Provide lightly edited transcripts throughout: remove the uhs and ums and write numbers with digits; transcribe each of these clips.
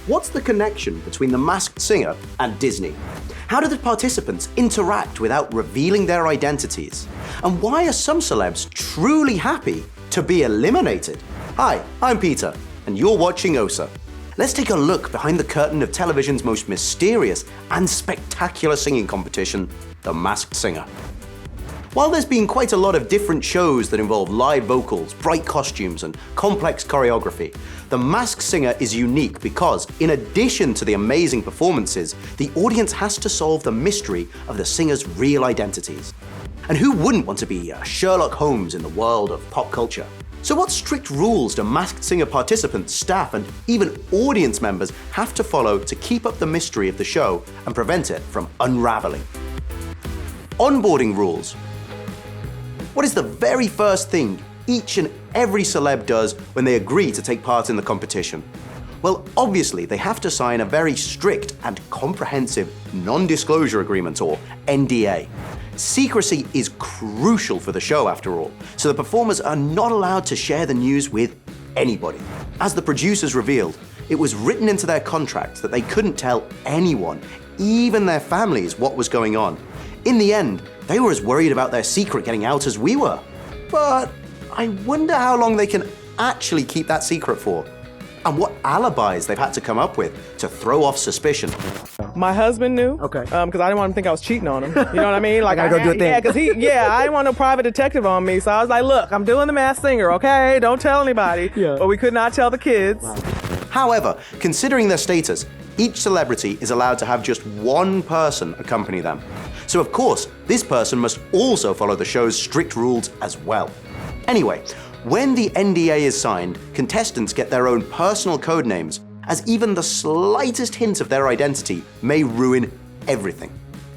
What's the connection between The Masked Singer and Disney? How do the participants interact without revealing their identities? And why are some celebs truly happy to be eliminated? Hi, I'm Peter, and you're watching OSSA. Let's take a look behind the curtain of television's most mysterious and spectacular singing competition, The Masked Singer. While there's been quite a lot of different shows that involve live vocals, bright costumes, and complex choreography, The Masked Singer is unique because, in addition to the amazing performances, the audience has to solve the mystery of the singer's real identities. And who wouldn't want to be Sherlock Holmes in the world of pop culture? So what strict rules do Masked Singer participants, staff, and even audience members have to follow to keep up the mystery of the show and prevent it from unraveling? Onboarding rules. What is the very first thing each and every celeb does when they agree to take part in the competition? Well, obviously, they have to sign a very strict and comprehensive non-disclosure agreement, or NDA. Secrecy is crucial for the show, after all, so the performers are not allowed to share the news with anybody. As the producers revealed, it was written into their contracts that they couldn't tell anyone, even their families, what was going on. In the end, they were as worried about their secret getting out as we were. But I wonder how long they can actually keep that secret for, and what alibis they've had to come up with to throw off suspicion. My husband knew. Okay. Because I didn't want him to think I was cheating on him. You know what I mean? Like I gotta go do a thing. Yeah, because I didn't want no private detective on me. So I was like, look, I'm doing The Masked Singer, okay? Don't tell anybody. Yeah. But we could not tell the kids. Wow. However, considering their status, each celebrity is allowed to have just one person accompany them. So of course, this person must also follow the show's strict rules as well. Anyway, when the NDA is signed, contestants get their own personal code names, as even the slightest hint of their identity may ruin everything.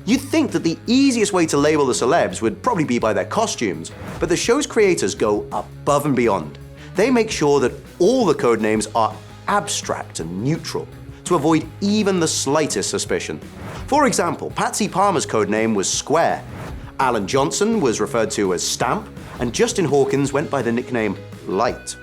You'd think that the easiest way to label the celebs would probably be by their costumes, but the show's creators go above and beyond. They make sure that all the code names are abstract and neutral, to avoid even the slightest suspicion. For example, Patsy Palmer's codename was Square, Alan Johnson was referred to as Stamp, and Justin Hawkins went by the nickname Light.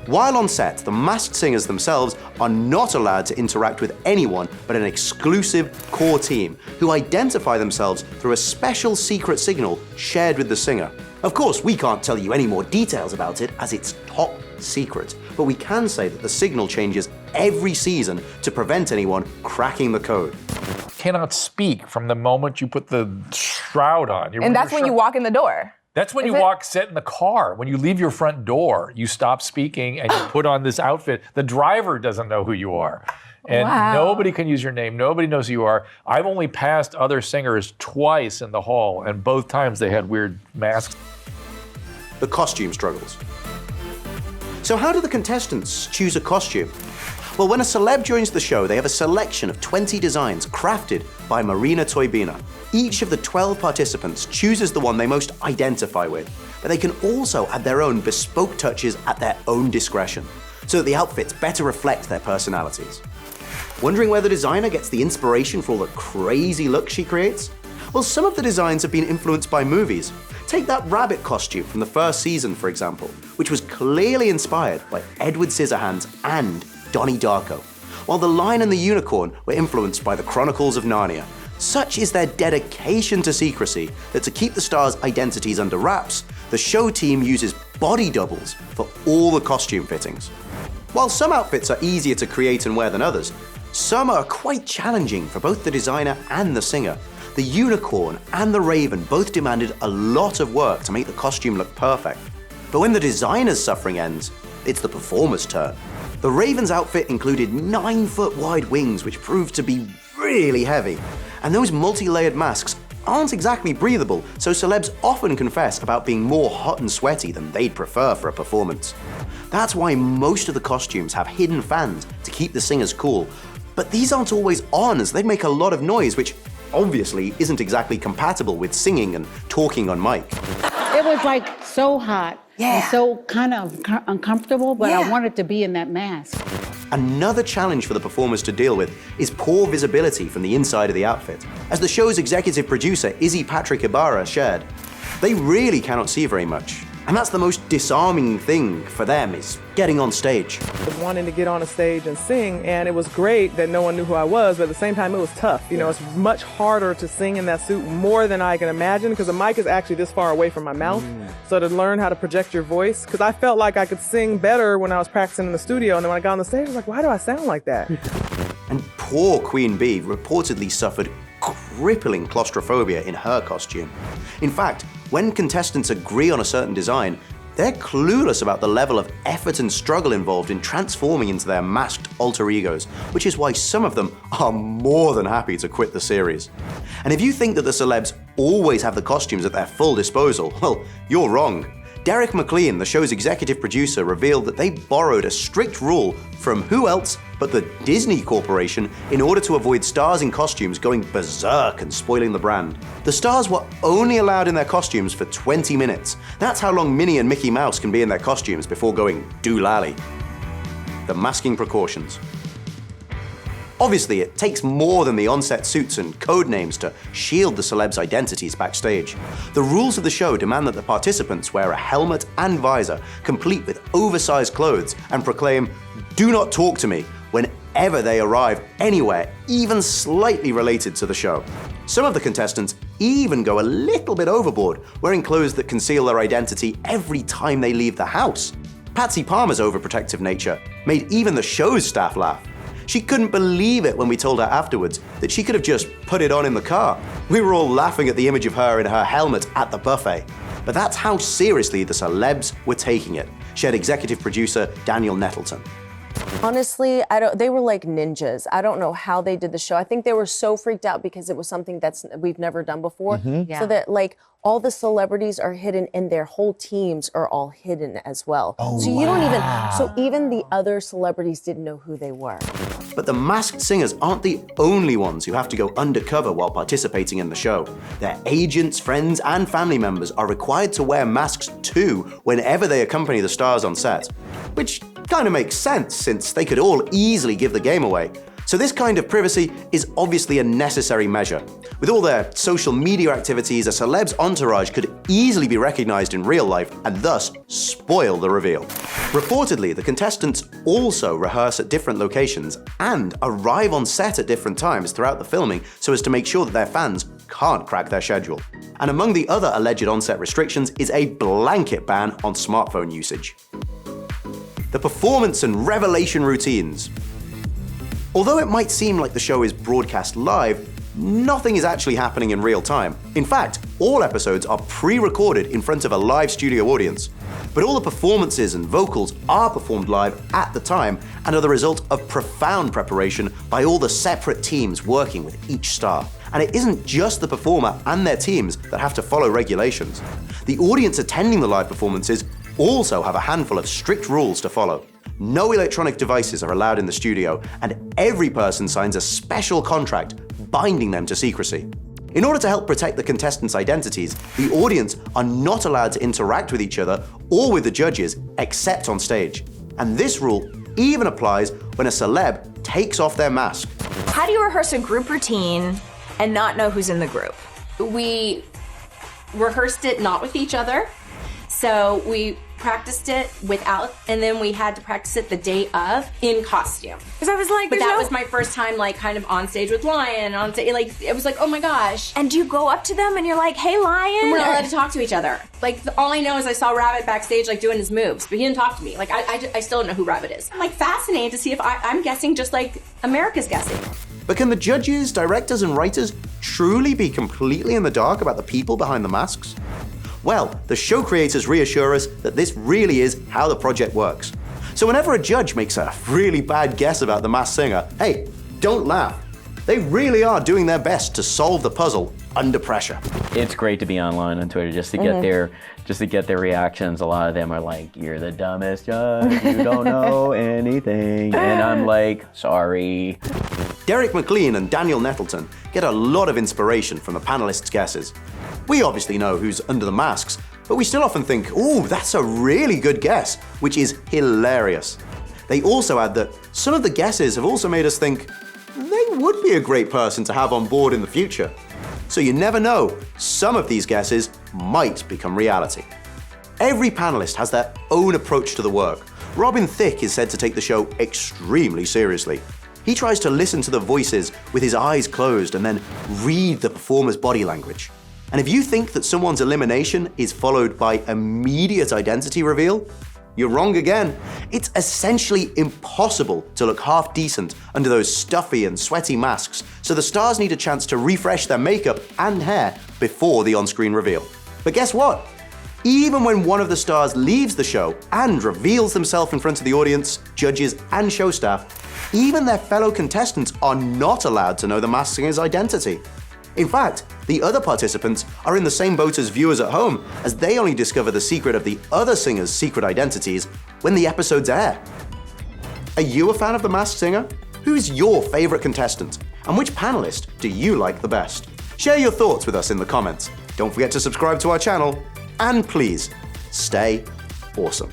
While on set, the Masked Singers themselves are not allowed to interact with anyone but an exclusive core team who identify themselves through a special secret signal shared with the singer. Of course, we can't tell you any more details about it as it's top secret, but we can say that the signal changes every season to prevent anyone cracking the code. Cannot speak from the moment you put the shroud on. And that's when you walk in the door. That's when you sit in the car. When you leave your front door, you stop speaking and you put on this outfit. The driver doesn't know who you are. And nobody can use your name. Nobody knows who you are. I've only passed other singers twice in the hall, and both times they had weird masks. The costume struggles. So how do the contestants choose a costume? Well, when a celeb joins the show, they have a selection of 20 designs crafted by Marina Toybina. Each of the 12 participants chooses the one they most identify with, but they can also add their own bespoke touches at their own discretion, so that the outfits better reflect their personalities. Wondering where the designer gets the inspiration for all the crazy looks she creates? Well, some of the designs have been influenced by movies. Take that rabbit costume from the first season, for example, which was clearly inspired by Edward Scissorhands and Donnie Darko, while the lion and the unicorn were influenced by the Chronicles of Narnia. Such is their dedication to secrecy that to keep the stars' identities under wraps, the show team uses body doubles for all the costume fittings. While some outfits are easier to create and wear than others, some are quite challenging for both the designer and the singer. The unicorn and the raven both demanded a lot of work to make the costume look perfect. But when the designer's suffering ends, it's the performer's turn. The raven's outfit included 9-foot wide wings, which proved to be really heavy. And those multi-layered masks aren't exactly breathable, so celebs often confess about being more hot and sweaty than they'd prefer for a performance. That's why most of the costumes have hidden fans to keep the singers cool. But these aren't always on, as they make a lot of noise, which obviously isn't exactly compatible with singing and talking on mic. It was like so hot and so kind of uncomfortable, but I wanted to be in that mask. Another challenge for the performers to deal with is poor visibility from the inside of the outfit. As the show's executive producer, Izzy Patrick Ibarra, shared, they really cannot see very much. And that's the most disarming thing for them, is getting on stage. Wanting to get on a stage and sing, and it was great that no one knew who I was, but at the same time it was tough. You know, it's much harder to sing in that suit, more than I can imagine, because the mic is actually this far away from my mouth. So to learn how to project your voice, because I felt like I could sing better when I was practicing in the studio, and then when I got on the stage I was like, why do I sound like that? And poor Queen Bee reportedly suffered crippling claustrophobia in her costume. In fact, when contestants agree on a certain design, they're clueless about the level of effort and struggle involved in transforming into their masked alter egos, which is why some of them are more than happy to quit the series. And if you think that the celebs always have the costumes at their full disposal, well, you're wrong. Derek McLean, the show's executive producer, revealed that they borrowed a strict rule from who else but the Disney Corporation in order to avoid stars in costumes going berserk and spoiling the brand. The stars were only allowed in their costumes for 20 minutes. That's how long Minnie and Mickey Mouse can be in their costumes before going doolally. The masking precautions. Obviously, it takes more than the on-set suits and code names to shield the celebs' identities backstage. The rules of the show demand that the participants wear a helmet and visor, complete with oversized clothes, and proclaim, "Do not talk to me," whenever they arrive anywhere, even slightly related to the show. Some of the contestants even go a little bit overboard, wearing clothes that conceal their identity every time they leave the house. Patsy Palmer's overprotective nature made even the show's staff laugh. She couldn't believe it when we told her afterwards that she could have just put it on in the car. We were all laughing at the image of her in her helmet at the buffet. But that's how seriously the celebs were taking it, shared executive producer Daniel Nettleton. Honestly, they were like ninjas. I don't know how they did the show. I think they were so freaked out because it was something we've never done before. Yeah. So that like all the celebrities are hidden and their whole teams are all hidden as well. So you don't even the other celebrities didn't know who they were. But the masked singers aren't the only ones who have to go undercover while participating in the show. Their agents, friends, and family members are required to wear masks too whenever they accompany the stars on set. Which kind of makes sense, since they could all easily give the game away. So this kind of privacy is obviously a necessary measure. With all their social media activities, a celeb's entourage could easily be recognized in real life and thus spoil the reveal. Reportedly, the contestants also rehearse at different locations and arrive on set at different times throughout the filming so as to make sure that their fans can't crack their schedule. And among the other alleged on-set restrictions is a blanket ban on smartphone usage. The performance and revelation routines. Although it might seem like the show is broadcast live, nothing is actually happening in real time. In fact, all episodes are pre-recorded in front of a live studio audience. But all the performances and vocals are performed live at the time and are the result of profound preparation by all the separate teams working with each star. And it isn't just the performer and their teams that have to follow regulations. The audience attending the live performances also have a handful of strict rules to follow. No electronic devices are allowed in the studio, and every person signs a special contract binding them to secrecy. In order to help protect the contestants' identities, the audience are not allowed to interact with each other or with the judges except on stage. And this rule even applies when a celeb takes off their mask. How do you rehearse a group routine and not know who's in the group? We rehearsed it not with each other. So we practiced it without, and then we had to practice it the day of in costume. Because I was like, But that was my first time, like, kind of on stage with Lion, on stage, like, it was like, oh my gosh. And do you go up to them and you're like, hey, Lion? We're not Or- allowed to talk to each other. Like, all I know is I saw Rabbit backstage, like, doing his moves, but he didn't talk to me. Like, I still don't know who Rabbit is. I'm, like, fascinated to see if I'm guessing just like America's guessing. But can the judges, directors, and writers truly be completely in the dark about the people behind the masks? Well, the show creators reassure us that this really is how the project works. So whenever a judge makes a really bad guess about the masked singer, hey, don't laugh. They really are doing their best to solve the puzzle under pressure. It's great to be online on Twitter just to get their reactions. A lot of them are like, "You're the dumbest judge. You don't know anything," and I'm like, "Sorry." Derek McLean and Daniel Nettleton get a lot of inspiration from the panelists' guesses. We obviously know who's under the masks, but we still often think, ooh, that's a really good guess, which is hilarious. They also add that some of the guesses have also made us think they would be a great person to have on board in the future. So you never know, some of these guesses might become reality. Every panelist has their own approach to the work. Robin Thicke is said to take the show extremely seriously. He tries to listen to the voices with his eyes closed and then read the performer's body language. And if you think that someone's elimination is followed by immediate identity reveal, you're wrong again. It's essentially impossible to look half decent under those stuffy and sweaty masks, so the stars need a chance to refresh their makeup and hair before the on-screen reveal. But guess what? Even when one of the stars leaves the show and reveals themselves in front of the audience, judges, and show staff, even their fellow contestants are not allowed to know the masked singer's identity. In fact, the other participants are in the same boat as viewers at home, as they only discover the secret of the other singer's secret identities when the episodes air. Are you a fan of The Masked Singer? Who's your favorite contestant? And which panelist do you like the best? Share your thoughts with us in the comments. Don't forget to subscribe to our channel. And please, stay awesome.